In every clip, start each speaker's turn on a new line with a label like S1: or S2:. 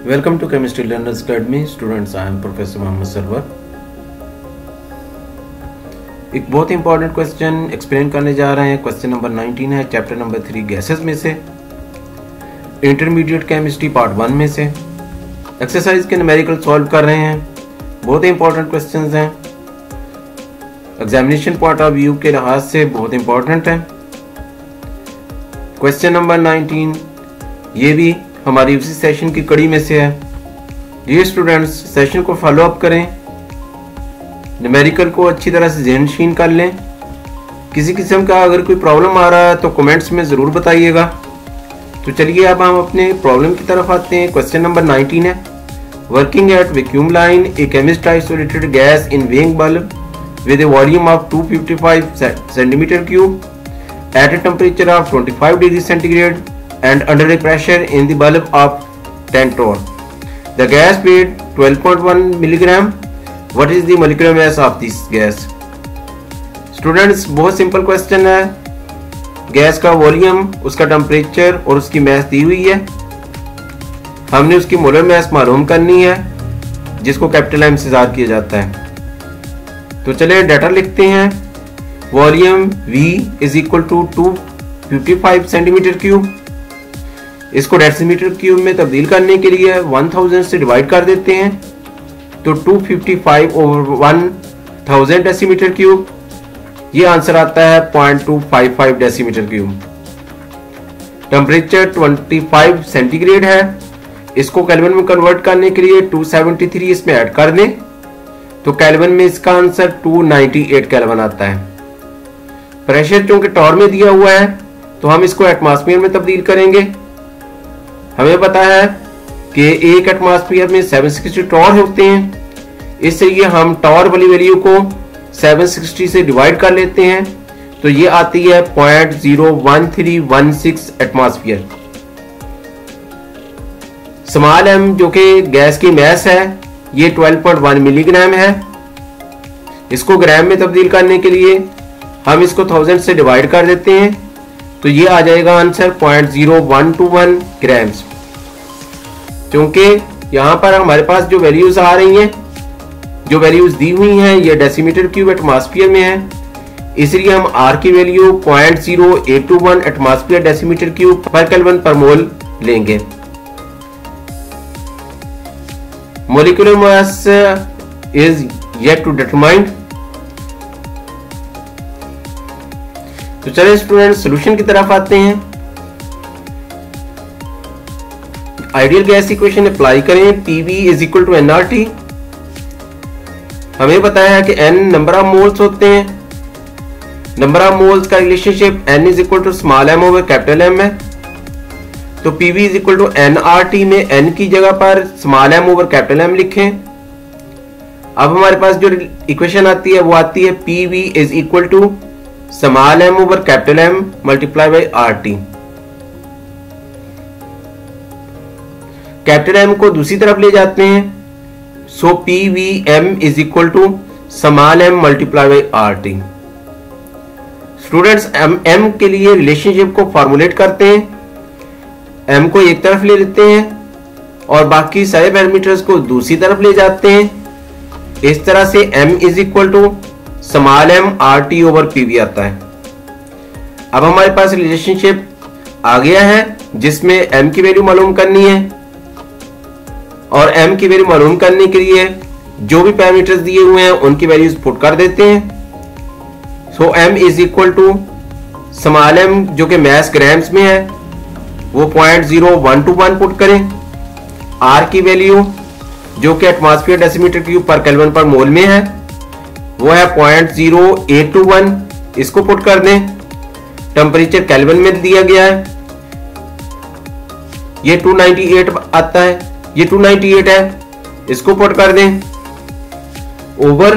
S1: Welcome to Chemistry Learners Academy. Students, I am Professor Mohammed Sarwar. एक बहुत important question explain करने जा रहे हैं. क्वेश्चन नंबर 19 है, चैप्टर नंबर 3 गैसेस में से, इंटरमीडिएट केमिस्ट्री पार्ट 1 में से. एक्सरसाइज के न्यूमेरिकल सॉल्व कर रहे हैं. बहुत इंपॉर्टेंट क्वेश्चंस हैं, एग्जामिनेशन पॉइंट ऑफ व्यू के लिहाज से बहुत इंपॉर्टेंट है. क्वेश्चन नंबर 19 ये भी हमारी उसी सेशन की कड़ी में से है. डियर स्टूडेंट्स, सेशन को फॉलो अप करें, न्यूमेरिकल को अच्छी तरह से ज़हनशीन कर लें. किसी किस्म का अगर कोई प्रॉब्लम आ रहा है तो कमेंट्स में ज़रूर बताइएगा. तो चलिए अब हम अपने प्रॉब्लम की तरफ आते हैं. क्वेश्चन नंबर 19 है, working at vacuum line A chemist isolated gas in weighing bulb with a volume of 255 centimeter cube at a temperature of 25 degrees centigrade and under a pressure in the bulb of 10 torr. The gas weighed 12.1 milligram. What is the molecular mass of this gas? Students, बहुत simple question है. Gas का volume, उसका temperature और उसकी mess दी हुई है. हमने उसकी मोलर मैस मालूम करनी है, जिसको कैपिटल एम से ज़ाहिर किया जाता है. तो चलिए डाटा लिखते हैं. Volume V is equal to 255 centimetre cube. इसको डेसीमीटर क्यूब में तब्दील करने के लिए 1000 से डिवाइड कर देते हैं. तो 255 ओवर 1000 डेसीमीटर क्यूब, ये आंसर आता है 0.255 डेसीमीटर क्यूब. टेम्परेचर 25 सेंटीग्रेड है. इसको केल्विन में कन्वर्ट करने के लिए 273 इसमें ऐड कर दें तो केल्विन में इसका आंसर 298 केल्विन आता है. प्रेशर चूंकि टॉर में दिया हुआ है तो हम इसको एटमॉस्फेयर में तब्दील करेंगे. हमें पता है कि एक एटमॉस्फेयर में 760 टॉर होते हैं, इसलिए हम टॉर वाली वैल्यू को 760 से डिवाइड कर लेते हैं. तो ये आती है 0.01316 एटमॉस्फेयर. स्मॉल एम जो कि गैस की मैस है, ये 12.1 मिलीग्राम है. इसको ग्राम में तब्दील करने के लिए हम इसको 1000 से डिवाइड कर देते हैं तो ये आ जाएगा आंसर 0.0121 ग्राम्स. क्योंकि यहां पर हमारे पास जो वैल्यूज आ रही हैं, जो वैल्यूज दी हुई हैं, ये डेसीमीटर क्यूब एटमॉस्फेयर में है, इसलिए हम आर की वैल्यू 0.0821 एटमॉस्फेयर डेसीमीटर क्यूब पर केल्विन पर मोल लेंगे. Molecular mass is yet to determined. तो चलिए स्टूडेंट सॉल्यूशन की तरफ आते हैं. आइडियल गैस इक्वेशन अप्लाई करें. PV is equal to nRT. हमें पता है कि n नंबर ऑफ मोल्स होते हैं. नंबर ऑफ मोल्स का relationship n is equal to small m over capital M है. तो PV is equal to nRT में n की जगह पर small m over capital M लिखें. अब हमारे पास जो इक्वेशन आती है वो आती है PV is equal to small m over capital M multiply by RT. Capital M को दूसरी तरफ ले जाते हैं, so PVM is equal to small m multiply by RT. Students, m के लिए रिलेशनशिप को फॉर्मुलेट करते हैं. m को एक तरफ ले लेते हैं और बाकी सारे पैरामीटर्स को दूसरी तरफ ले जाते हैं. इस तरह से m is equal to small m RT over PV आता है. अब हमारे पास रिलेशनशिप आ गया है जिसमें m की वैल्यू मालूम करनी है और m की वैल्यू मालूम करने के लिए जो भी पैरामीटर्स दिए हुए हैं उनकी वैल्यूज पुट कर देते हैं. So m is equal to small m जो कि मैस ग्राम्स में है वो 0.0121 पुट करें. R की वैल्यू जो कि एटमॉस्फेयर डेसीमीटर क्यूब पर केल्विन पर मोल में है वो है 0.0821. इसको पुट कर दें. टेम्परेचर केल्विन में दिया गया है, ये 298 आता है, ये 298 है. इसको पुट कर दें ओवर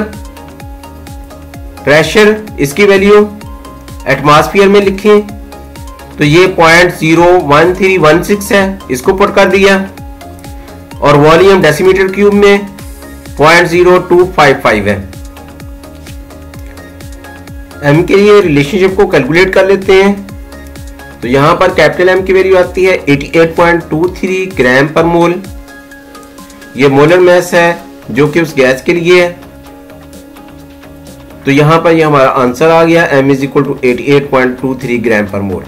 S1: प्रेशर, इसकी वैल्यू एटमॉस्फेयर में लिखें तो ये 0.01316 है. इसको पुट कर दिया और वॉल्यूम डेसीमीटर क्यूब में 0.0255 है. m के लिए रिलेशनशिप को कैलकुलेट कर लेते हैं. तो यहां पर कैपिटल M की वैल्यू आती है 88.23 ग्राम पर मोल ये मोलर मास है जो कि उस गैस के लिए है। तो यहां पर ये हमारा आंसर आ गया, m = 88.23 ग्राम पर मोल।